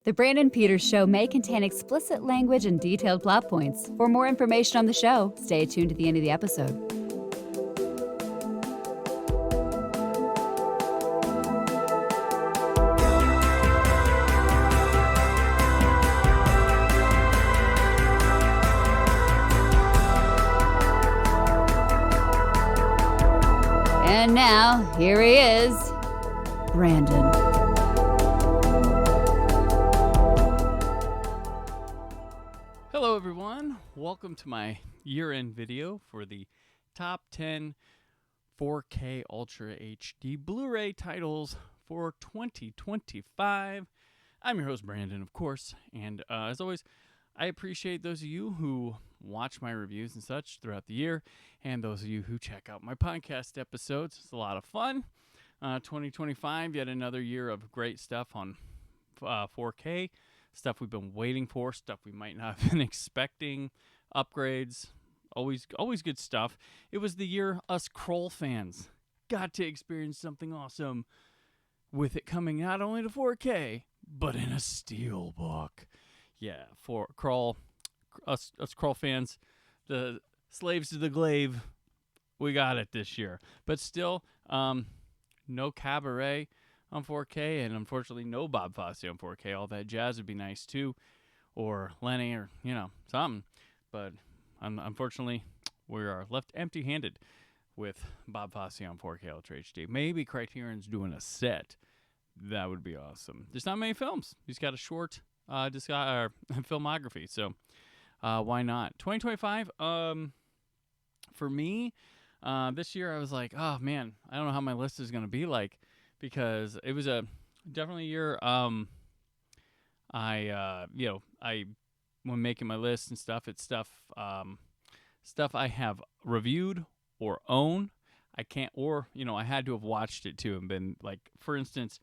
The Brandon Peters Show may contain explicit language and detailed plot points. For more information on the show, stay tuned to the end of the episode. And now, here he is, Brandon. Hello everyone, welcome to my year-end video for the top 10 4K Ultra HD Blu-ray titles for 2025. I'm your host Brandon, of course, and as always, I appreciate those of you who watch my reviews and such throughout the year, and those of you who check out my podcast episodes. It's a lot of fun. 2025, yet another year of great stuff on 4K. Stuff we've been waiting for, stuff we might not have been expecting, upgrades, always good stuff. It was the year us Kroll fans got to experience something awesome with it coming not only to 4K, but in a steelbook. Yeah, for Kroll, us Kroll fans, the slaves to the glaive, we got it this year. But still, no Cabaret on 4K, and unfortunately no Bob Fosse on 4K. All that jazz would be nice too, or Lenny, or something. But unfortunately, we are left empty-handed with Bob Fosse on 4K Ultra HD. Maybe Criterion's doing a set. That would be awesome. There's not many films. He's got a short filmography, so why not? 2025. For me, this year I was like, oh man, I don't know how my list is gonna be like. Because it was definitely a year. When making my list and stuff, it's stuff I have reviewed or own. I can't, or I had to have watched it too and been like, for instance,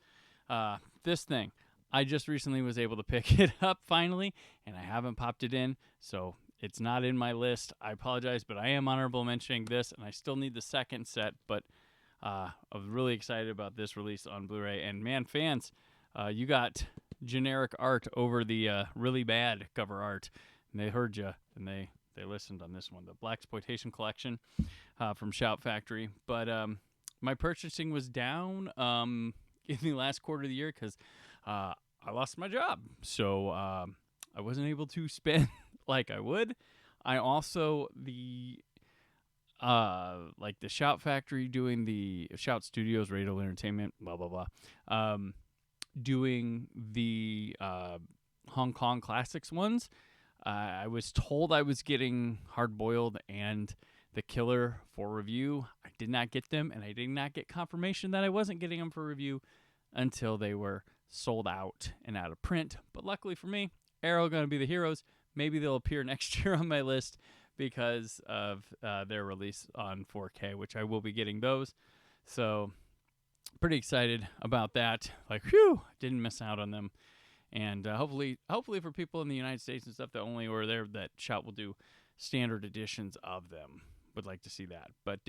this thing. I just recently was able to pick it up finally, and I haven't popped it in, so it's not in my list. I apologize, but I am honorable mentioning this, and I still need the second set, but. I was really excited about this release on Blu-ray, and man, fans, you got generic art over the really bad cover art, and they heard you, and they listened on this one, the Blaxploitation Collection from Shout Factory. But my purchasing was down in the last quarter of the year because I lost my job, so I wasn't able to spend like I would. I also like the Shout Factory doing the Shout Studios, Radio Entertainment, blah, blah, blah, doing the Hong Kong Classics ones. I was told I was getting Hard Boiled and The Killer for review. I did not get them, and I did not get confirmation that I wasn't getting them for review until they were sold out and out of print. But luckily for me, Arrow going to be the heroes. Maybe they'll appear next year on my list, because of their release on 4K, which I will be getting those. So pretty excited about that. Like, whew, didn't miss out on them. And hopefully for people in the United States and stuff that only were there, that Shout will do standard editions of them. Would like to see that. But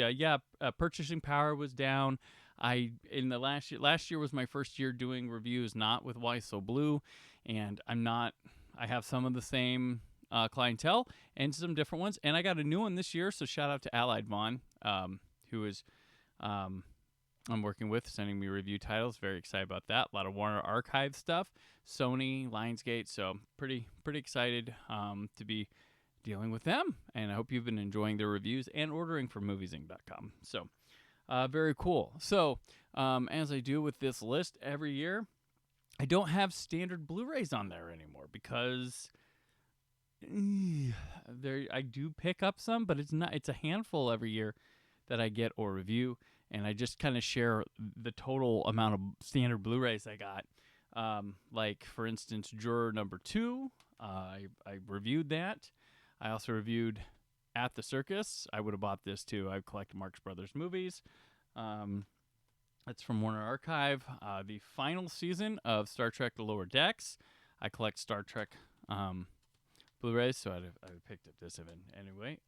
purchasing power was down. In the last year was my first year doing reviews, not with Why So Blue, and I have some of the same clientele and some different ones, and I got a new one this year, so shout out to Allied Vaughn, who is I'm working with, sending me review titles. Very excited about that. A lot of Warner Archive stuff, Sony, Lionsgate, so pretty excited to be dealing with them, and I hope you've been enjoying their reviews and ordering from moviesing.com. So very cool. So as I do with this list every year, I don't have standard Blu-rays on there anymore because I do pick up some, but it's a handful every year that I get or review, and I just kind of share the total amount of standard Blu-rays I got. Like for instance, Juror Number 2, I reviewed that. I also reviewed At the Circus. I would have bought this too. I collect Marx Brothers movies. That's from Warner Archive. The final season of Star Trek: The Lower Decks. I collect Star Trek Blu-rays, so I picked up this event anyway.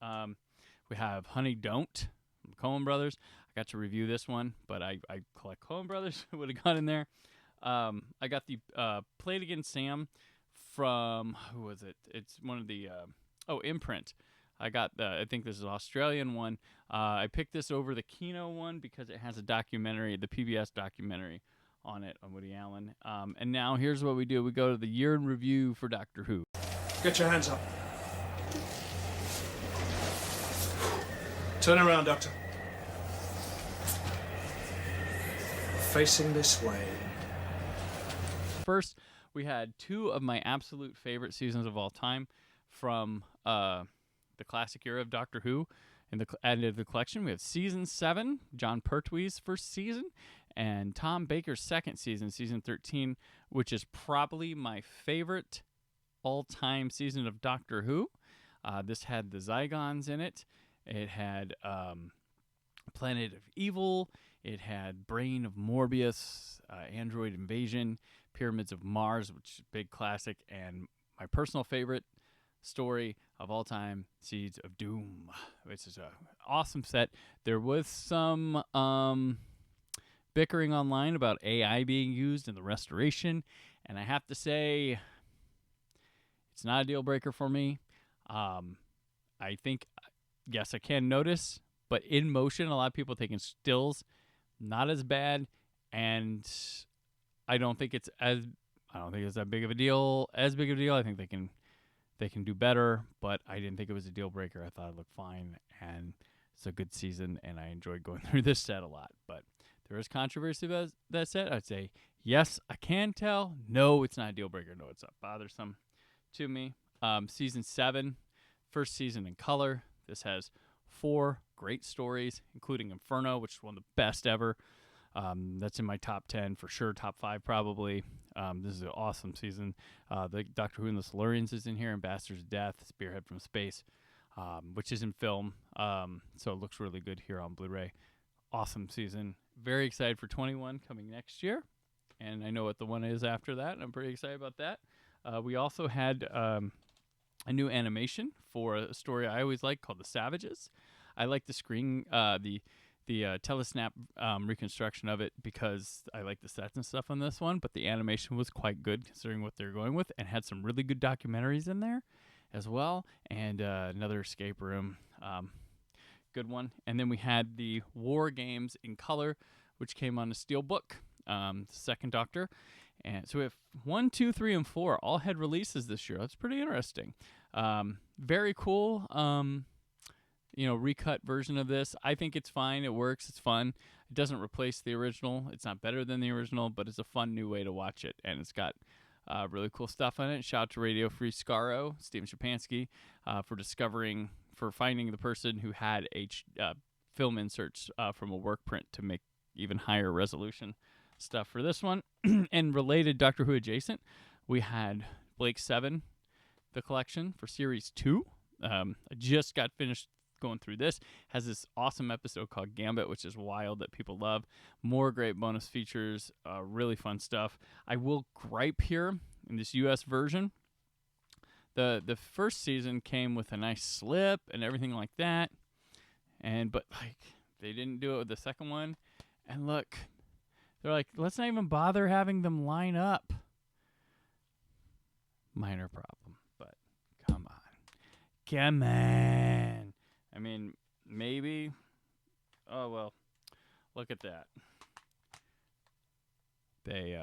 We have Honey Don't from Coen Brothers. I got to review this one, but I collect Coen Brothers. Would have gone in there. I got the Play It Again Sam from, who was it? It's one of the Imprint. I got I think this is an Australian one. I picked this over the Kino one because it has a documentary, the PBS documentary on it on Woody Allen. And now here's what we do. We go to the year in review for Doctor Who. Get your hands up. Turn around, Doctor. Facing this way. First, we had two of my absolute favorite seasons of all time from the classic era of Doctor Who. Added to the collection, we have Season 7, John Pertwee's first season, and Tom Baker's second season, Season 13, which is probably my favorite all-time season of Doctor Who. This had the Zygons in it. It had Planet of Evil. It had Brain of Morbius, Android Invasion, Pyramids of Mars, which is a big classic, and my personal favorite story of all time, Seeds of Doom, which is an awesome set. There was some bickering online about AI being used in the restoration, and I have to say, it's not a deal breaker for me. I think, yes, I can notice, but in motion, a lot of people taking stills, not as bad, and I don't think it's that big of a deal. I think they can do better, but I didn't think it was a deal breaker. I thought it looked fine, and it's a good season, and I enjoyed going through this set a lot. But there is controversy about that set. I'd say, yes, I can tell. No, it's not a deal breaker. No, it's not bothersome to me. Season 7, first season in color. This has 4 great stories, including Inferno, which is one of the best ever. That's in my top 10 for sure, top 5 probably. This is an awesome season. The Doctor Who and the Silurians is in here, Ambassador's Death, Spearhead from Space, which is in film, so it looks really good here on Blu-ray. Awesome season. Very excited for 21 coming next year, and I know what the one is after that, and I'm pretty excited about that. We also had a new animation for a story I always like called The Savages. I like the screen, the telesnap reconstruction of it because I like the sets and stuff on this one, but the animation was quite good considering what they're going with, and had some really good documentaries in there as well, and another escape room, good one. And then we had the War Games in color, which came on a Steelbook, the second Doctor. And so we have 1, 2, 3, and 4 all had releases this year. That's pretty interesting. Very cool. Recut version of this. I think it's fine. It works. It's fun. It doesn't replace the original. It's not better than the original, but it's a fun new way to watch it. And it's got really cool stuff on it. Shout out to Radio Free Scaro, Steven Shapansky, for finding the person who had film inserts from a work print to make even higher resolution stuff for this one. And related Doctor Who adjacent, we had Blake 7, the collection for Series 2. I just got finished going through this. Has this awesome episode called Gambit, which is wild, that people love. More great bonus features, really fun stuff. I will gripe here in this US version. The first season came with a nice slip and everything like that, but they didn't do it with the second one. And look, they're like, let's not even bother having them line up. Minor problem, but come on. I mean, maybe. Oh, well, look at that. They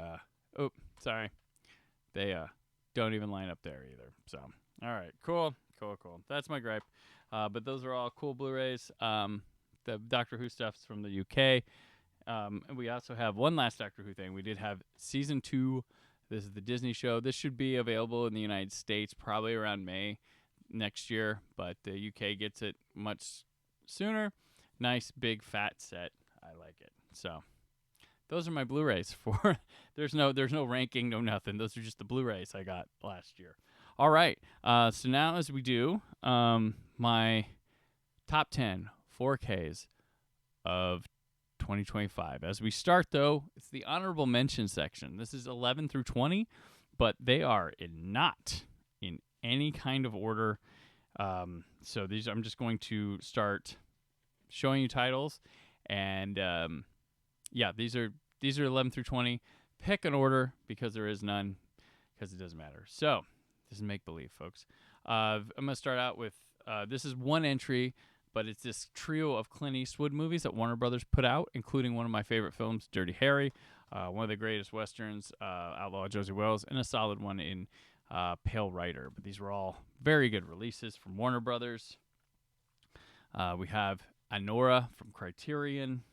don't even line up there either. So, all right, cool. That's my gripe. But those are all cool Blu-rays. The Doctor Who stuff's from the UK. And we also have one last Doctor Who thing. We did have Season 2. This is the Disney show. This should be available in the United States probably around May next year, but the UK gets it much sooner. Nice, big, fat set. I like it. So those are my Blu-rays for there's no ranking, no nothing. Those are just the Blu-rays I got last year. All right. So now as we do my top 10 4Ks of 2025. As we start, though, it's the honorable mention section. This is 11 through 20, but they are not in any kind of order. So these, I'm just going to start showing you titles, and these are 11 through 20. pick an order because there is none, because it doesn't matter. So this is make-believe, folks. I'm going to start out with, this is one entry, but it's this trio of Clint Eastwood movies that Warner Brothers put out, including one of my favorite films, Dirty Harry, one of the greatest Westerns, Outlaw Josie Wells, and a solid one in Pale Rider. But these were all very good releases from Warner Brothers. We have Anora from Criterion,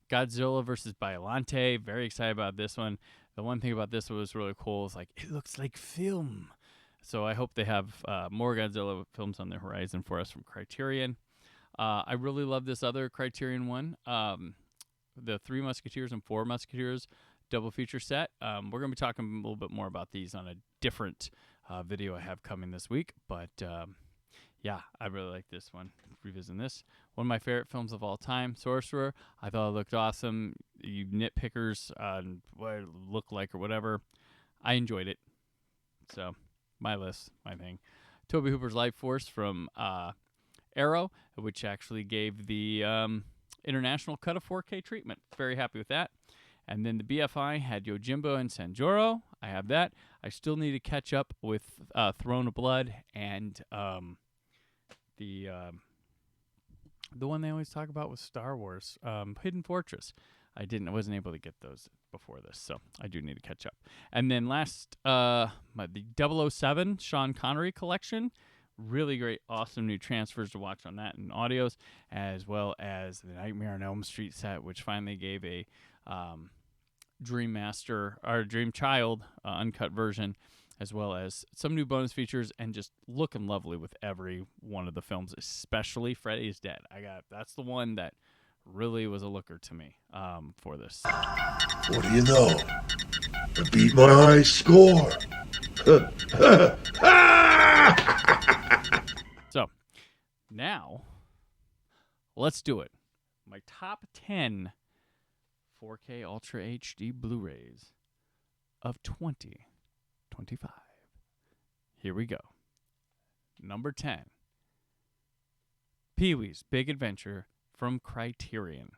Godzilla vs. Biollante. Very excited about this one. The one thing about this was really cool is, like, it looks like film. So I hope they have more Godzilla films on the horizon for us from Criterion. I really love this other Criterion one, the Three Musketeers and Four Musketeers double feature set. We're going to be talking a little bit more about these on a different video I have coming this week. But yeah, I really like this one. Revisiting this. One of my favorite films of all time, Sorcerer. I thought it looked awesome. You nitpickers on what it looked like or whatever, I enjoyed it. So, my list, my thing. Tobe Hooper's Life Force from Arrow, which actually gave the international cut of 4K treatment. Very happy with that. And then the BFI had Yojimbo and Sanjuro. I have that. I still need to catch up with Throne of Blood and the one they always talk about with Star Wars, Hidden Fortress. I wasn't able to get those before this, so I do need to catch up. And then last, the 007 Sean Connery collection. Really great, awesome new transfers to watch on that and audios, as well as the Nightmare on Elm Street set, which finally gave a Dream Master or Dream Child uncut version, as well as some new bonus features, and just looking lovely with every one of the films, especially Freddy's Dead. That's the one that really was a looker to me for this. What do you know? I beat my high score. So, now, let's do it. My top 10 4K Ultra HD Blu-rays of 2025. Here we go. Number 10. Pee-wee's Big Adventure from Criterion.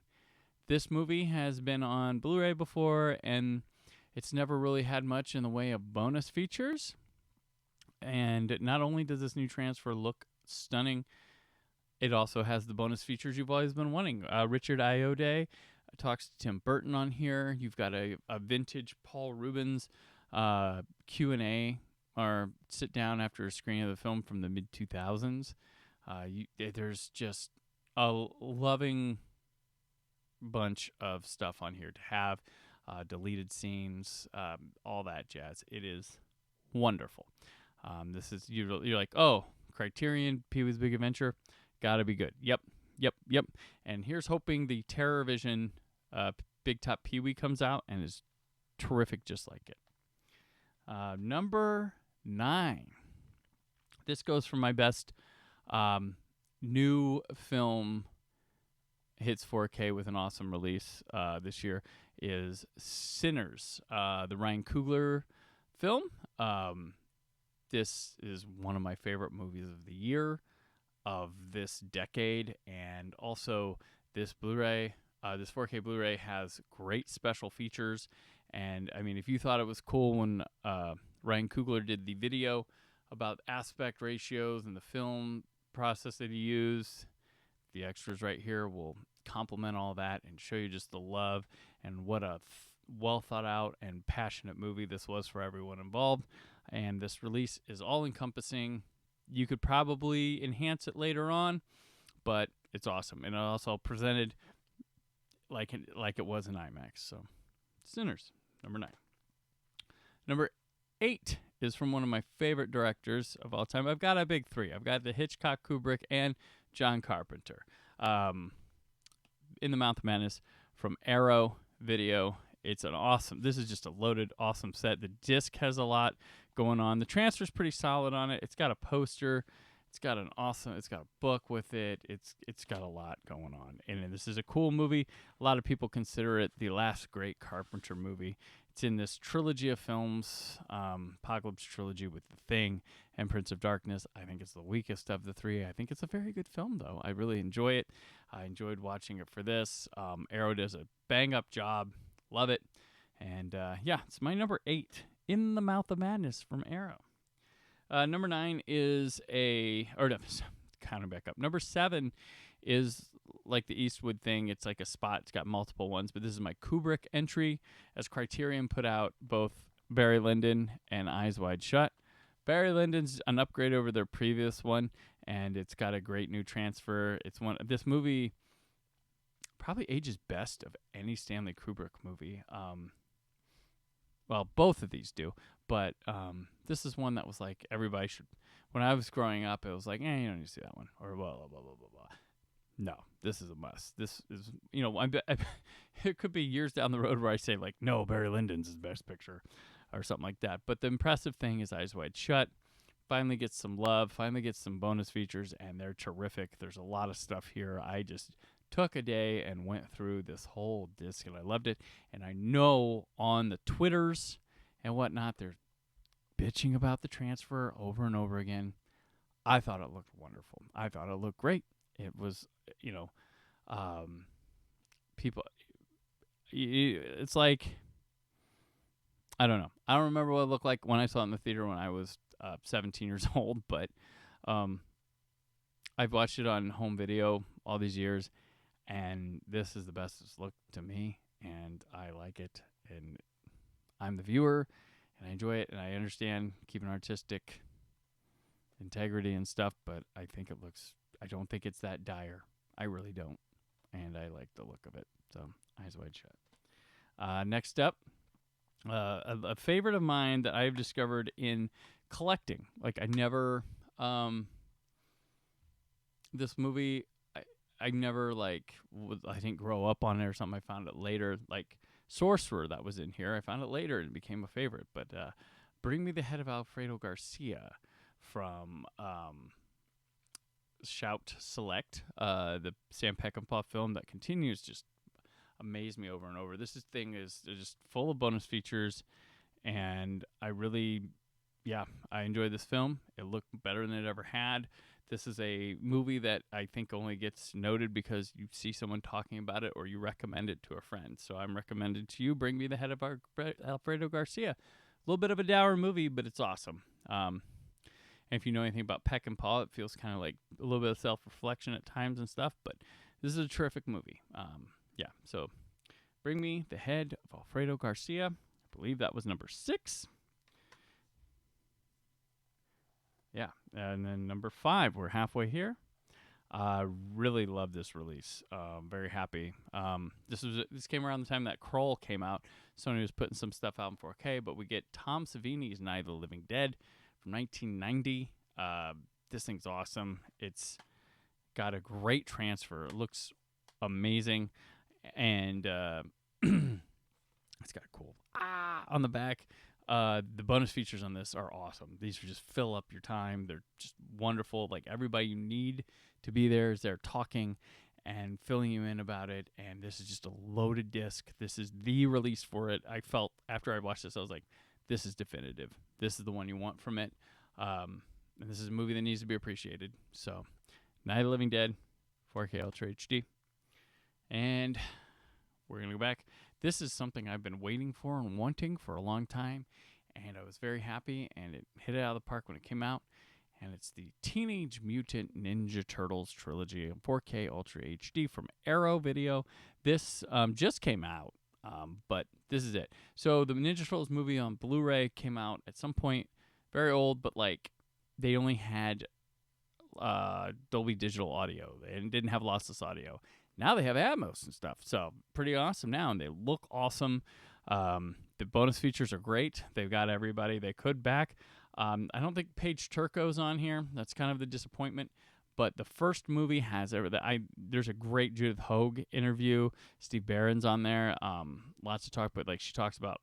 This movie has been on Blu-ray before, and it's never really had much in the way of bonus features. And not only does this new transfer look stunning, it also has the bonus features you've always been wanting. Richard Ayoade talks to Tim Burton on here. You've got a vintage Paul Rubens Q&A or sit down after a screening of the film from the mid-2000s. There's just a loving bunch of stuff on here to have, deleted scenes, all that jazz. It is wonderful. This is you're like, oh, Criterion, Pee-wee's Big Adventure, gotta be good. Yep. And here's hoping the Terror Vision Big Top Pee-wee comes out and is terrific just like it. Number 9. This goes for my best new film hits 4K with an awesome release this year is Sinners, the Ryan Coogler film. This is one of my favorite movies of the year, of this decade, and also this Blu-ray, this 4K Blu-ray has great special features. And I mean, if you thought it was cool when Ryan Coogler did the video about aspect ratios and the film process that he used, the extras right here will complement all that and show you just the love and what a well thought out and passionate movie this was for everyone involved. And this release is all encompassing. You could probably enhance it later on, but it's awesome. And it also presented like it was in IMAX. So, Sinners, number 9. Number 8 is from one of my favorite directors of all time. I've got a big 3. I've got the Hitchcock, Kubrick, and John Carpenter. In the Mouth of Madness from Arrow Video. It's an awesome, this is just a loaded, awesome set. The disc has a lot going on. The transfer's pretty solid on it. It's got a poster. It's got a book with it. It's got a lot going on. And this is a cool movie. A lot of people consider it the last great Carpenter movie. It's in this trilogy of films, Apocalypse Trilogy with The Thing and Prince of Darkness. I think it's the weakest of the 3. I think it's a very good film, though. I really enjoy it. I enjoyed watching it for this. Arrow does a bang-up job. Love it. And yeah, it's my number 8, In the Mouth of Madness from Arrow. Number 9 is counting back up. Number 7 is like the Eastwood thing. It's like a spot. It's got multiple ones, but this is my Kubrick entry, as Criterion put out both Barry Lyndon and Eyes Wide Shut. Barry Lyndon's an upgrade over their previous one, and it's got a great new transfer. This movie probably ages best of any Stanley Kubrick movie. Well, both of these do, but this is one that was like everybody should. When I was growing up, it was like, you don't need to see that one, or blah blah blah blah blah blah. No, this is a must. This is, it could be years down the road where I say like, no, Barry Lyndon's is best picture, or something like that. But the impressive thing is Eyes Wide Shut finally gets some love, finally gets some bonus features, and they're terrific. There's a lot of stuff here. I just took a day and went through this whole disc, and I loved it. And I know on the Twitters and whatnot, they're bitching about the transfer over and over again. I thought it looked wonderful. I thought it looked great. It was, people, it's like, I don't know. I don't remember what it looked like when I saw it in the theater when I was 17 years old, but I've watched it on home video all these years, and this is the best it's looked to me, and I like it, and I'm the viewer, and I enjoy it, and I understand keeping artistic integrity and stuff, but I don't think it's that dire. I really don't, and I like the look of it, so Eyes Wide Shut. Next up, a favorite of mine that I've discovered in collecting. Like, I never, this movie, I never, I didn't grow up on it or something. I found it later, like Sorcerer that was in here. I found it later and it became a favorite. But Bring Me the Head of Alfredo Garcia from Shout Select, the Sam Peckinpah film that continues just amaze me over and over. This thing is just full of bonus features, and I enjoyed this film. It looked better than it ever had. This is a movie that I think only gets noted because you see someone talking about it or you recommend it to a friend. So I'm recommended to you, Bring Me the Head of Alfredo Garcia. A little bit of a dour movie, but it's awesome. And if you know anything about Peckinpah, it feels kind of like a little bit of self-reflection at times and stuff, but this is a terrific movie. So Bring Me the Head of Alfredo Garcia. I believe that was number 6. Yeah, and then number 5, we're halfway here. Really love this release. Very happy. This came around the time that Kroll came out. Sony was putting some stuff out in 4K, but we get Tom Savini's Night of the Living Dead from 1990. This thing's awesome. It's got a great transfer. It looks amazing, and it's got a cool on the back. The bonus features on this are awesome. These just fill up your time. They're just wonderful. Like, everybody you need to be there is there talking and filling you in about it. And this is just a loaded disc. This is the release for it. I felt after I watched this, I was like, this is definitive. This is the one you want from it. And this is a movie that needs to be appreciated. So, Night of the Living Dead, 4K Ultra HD. And we're going to go back. This is something I've been waiting for and wanting for a long time, and I was very happy, and it hit it out of the park when it came out, and it's the Teenage Mutant Ninja Turtles trilogy in 4K Ultra HD from Arrow Video. This just came out, but this is it. So the Ninja Turtles movie on Blu-ray came out at some point, very old, but like they only had Dolby Digital audio and didn't have lossless audio. Now they have Atmos and stuff, so pretty awesome now, and they look awesome. The bonus features are great. They've got everybody they could back. I don't think Paige Turco's on here. That's kind of the disappointment. But the first movie has everything. There's a great Judith Hoag interview. Steve Barron's on there. Lots to talk about. Like, she talks about,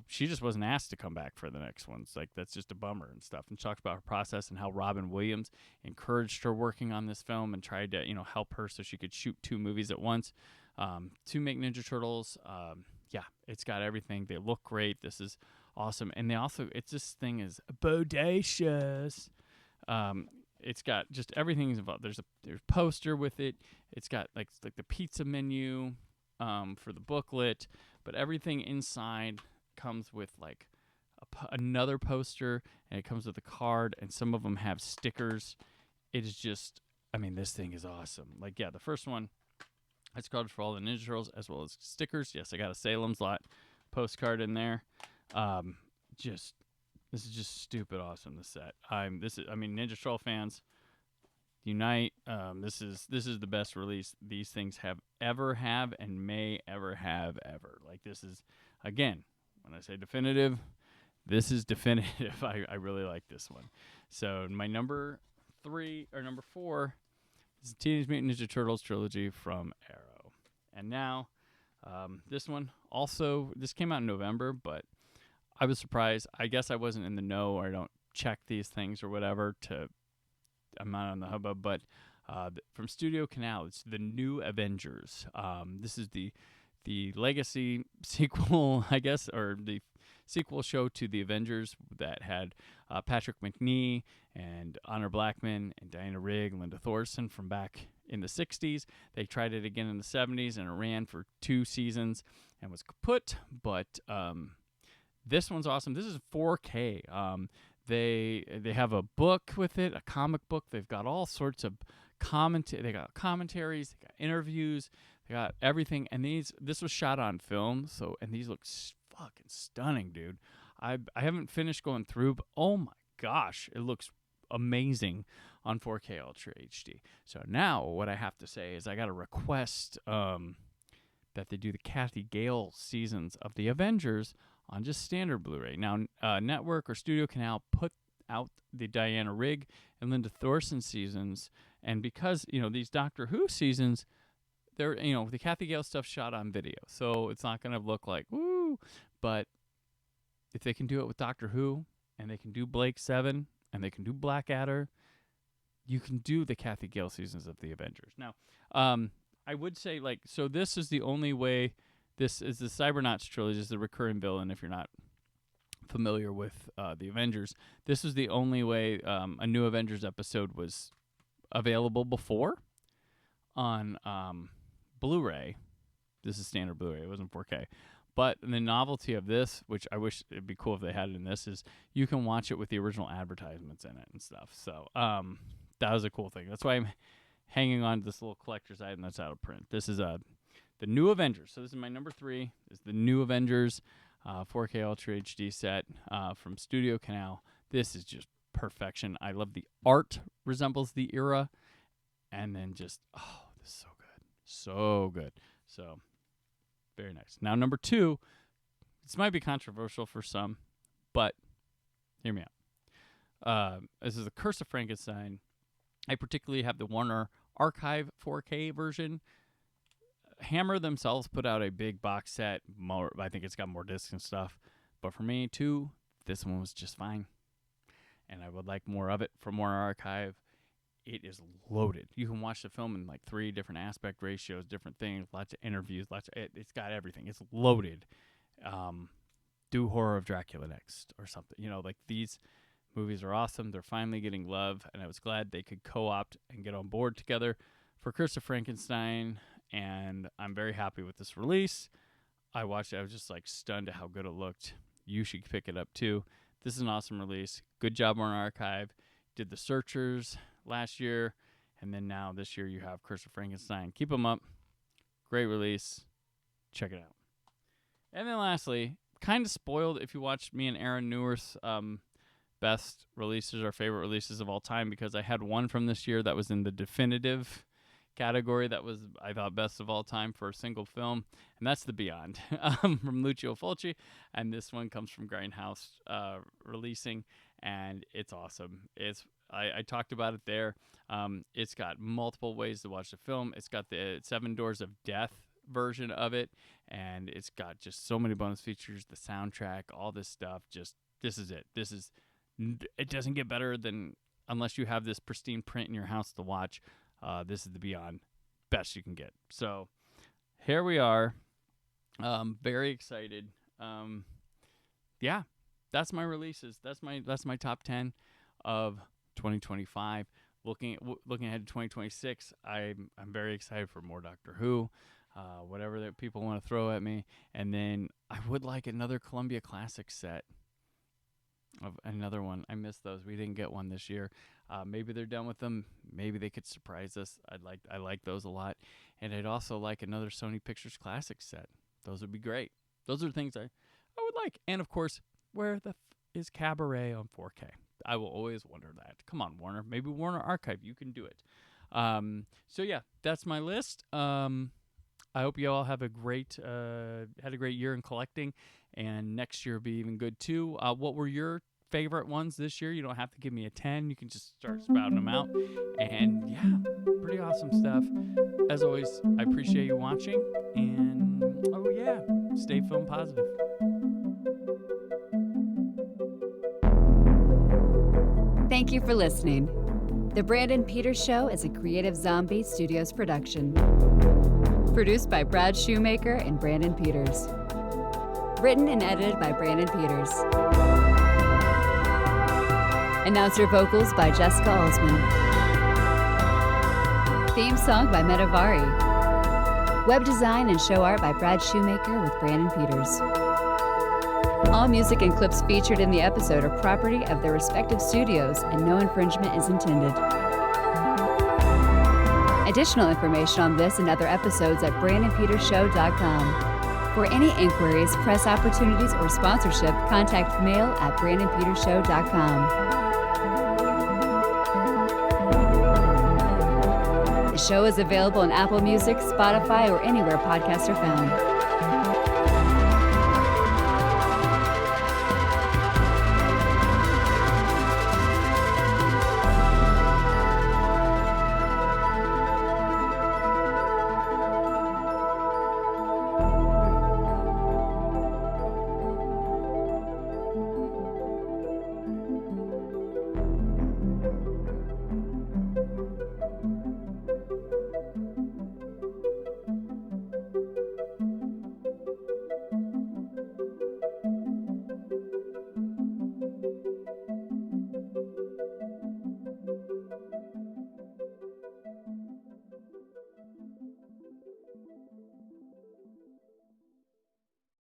she just wasn't asked to come back for the next ones. Like, that's just a bummer and stuff. And she talks about her process and how Robin Williams encouraged her working on this film and tried to, help her so she could shoot 2 movies at once to make Ninja Turtles. It's got everything. They look great. This is awesome. And this thing is bodacious. It's got just everything involved. There's a poster with it. It's got like the pizza menu for the booklet. but everything inside comes with like another poster, and it comes with a card, and some of them have stickers. It is just, I mean, this thing is awesome. Like, yeah, the first one, it's cards for all the Ninja Turtles as well as stickers. Yes, I got a Salem's Lot postcard in there. This is just stupid awesome. This set. Ninja Turtle fans, unite. This is the best release these things have and may ever have ever. Like, this is, again, when I say definitive, this is definitive. I really like this one. So my number 4 is the Teenage Mutant Ninja Turtles trilogy from Arrow. And now, this one also, this came out in November, but I was surprised. I guess I wasn't in the know, or I don't check these things or whatever I'm not on the hubbub, but from Studio Canal, it's The New Avengers. This is the legacy sequel, I guess, or the sequel show to the Avengers that had Patrick McNee and Honor Blackman and Diana Rigg, Linda Thorson from back in the 60s. They tried it again in the 70s, and it ran for 2 seasons and was kaput, but this one's awesome. This is 4K. They have a book with it, a comic book. They've got all sorts of they got commentaries, they got interviews, they got everything. And this was shot on film, and these look fucking stunning, dude. I haven't finished going through, but oh my gosh, it looks amazing on 4K Ultra HD. So now what I have to say is I got to request that they do the Kathy Gale seasons of the Avengers on just standard Blu-ray. Now, Network or Studio Canal put out the Diana Rigg and Linda Thorson seasons, and because, these Doctor Who seasons, they're, the Kathy Gale stuff shot on video, so it's not going to look like, woo, but if they can do it with Doctor Who, and they can do Blake 7, and they can do Blackadder, you can do the Kathy Gale seasons of the Avengers. Now, I would say, so this is the only way. This is the Cybernauts trilogy. This is the recurring villain, if you're not familiar with the Avengers. This is the only way a new Avengers episode was available before on Blu-ray. This is standard Blu-ray. It wasn't 4K. But the novelty of this, which I wish it'd be cool if they had it in this, is you can watch it with the original advertisements in it and stuff. So that was a cool thing. That's why I'm hanging on to this little collector's item that's out of print. This is the New Avengers. So this is my number 3. Is the New Avengers 4K Ultra HD set from Studio Canal. This is just perfection. I love the art, resembles the era, and then just, this is so good. So good. So, very nice. Now, number 2, this might be controversial for some, but hear me out. This is The Curse of Frankenstein. I particularly have the Warner Archive 4K version. Hammer themselves put out a big box set. I think it's got more discs and stuff. But for me, too, this one was just fine. And I would like more of it from Warner Archive. It is loaded. You can watch the film in 3 different aspect ratios, different things, lots of interviews, it's got everything. It's loaded. Do Horror of Dracula next or something. These movies are awesome. They're finally getting love, and I was glad they could co-opt and get on board together for Curse of Frankenstein, and I'm very happy with this release. I watched it. I was just stunned at how good it looked. You should pick it up too. This is an awesome release. Good job on Archive. Did The Searchers last year, and then now this year you have Curse of Frankenstein. Keep them up. Great release. Check it out. And then lastly, kind of spoiled if you watched me and Aaron Newer's best releases or favorite releases of all time, because I had one from this year that was in the definitive category that was, I thought, best of all time for a single film, and that's The Beyond from Lucio Fulci, and this one comes from Grindhouse releasing, and it's awesome. I talked about it there. It's got multiple ways to watch the film. It's got the 7 Doors of Death version of it, and it's got just so many bonus features, the soundtrack, all this stuff. Just, this is it. It doesn't get better than, unless you have this pristine print in your house to watch. This is the Beyond, best you can get. So here we are. Very excited. Yeah, that's my releases. That's my top 10 of 2025. Looking ahead to 2026, I'm very excited for more Doctor Who. whatever that people want to throw at me. And then I would like another Columbia Classic set of another one. I missed those. We didn't get one this year. Maybe they're done with them. Maybe they could surprise us. I like those a lot. And I'd also like another Sony Pictures Classic set. Those would be great. Those are things I would like. And of course, where the is Cabaret on 4K? I will always wonder that. Come on, Warner. Maybe Warner Archive. You can do it. So yeah, that's my list. I hope you all have had a great year in collecting, and next year will be even good too. What were your favorite ones this year? You don't have to give me a 10. You can just start spouting them out. And yeah, pretty awesome stuff. As always, I appreciate you watching, and oh yeah, stay film positive. Thank you for listening. The Brandon Peters Show is a Creative Zombie Studios production. Produced by Brad Shoemaker and Brandon Peters. Written and edited by Brandon Peters. Announcer vocals by Jessica Alsman. Theme song by Metavari. Web design and show art by Brad Shoemaker with Brandon Peters. All music and clips featured in the episode are property of their respective studios, and no infringement is intended. Additional information on this and other episodes at BrandonPetersShow.com. For any inquiries, press opportunities, or sponsorship, contact mail at BrandonPetersShow.com. The show is available on Apple Music, Spotify, or anywhere podcasts are found.